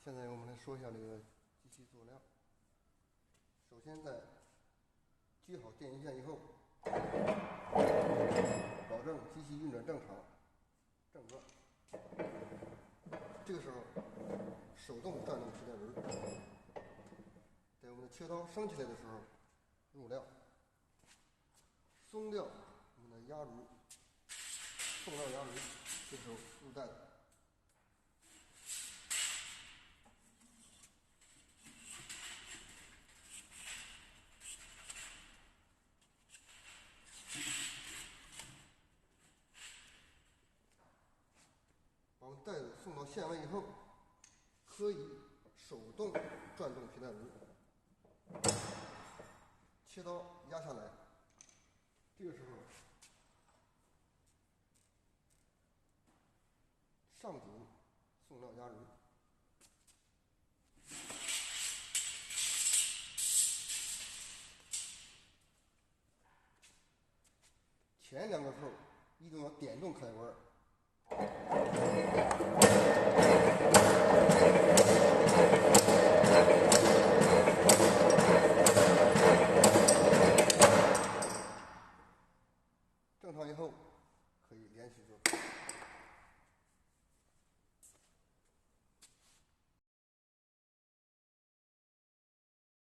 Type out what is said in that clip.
现在我们来说一下这个机器作量。首先在接好电源线以后，保证机器运转正常，正转。这个时候手动转动皮带轮，在我们的切刀升起来的时候入料，松掉我们的压轮，送料压轮，这时候入袋子。把我们袋子送到线位以后，可以手动转动皮带轮，切刀压下来。这个时候上紧送料压轮，前两个扣一定要点动开关。正常以后可以连续做。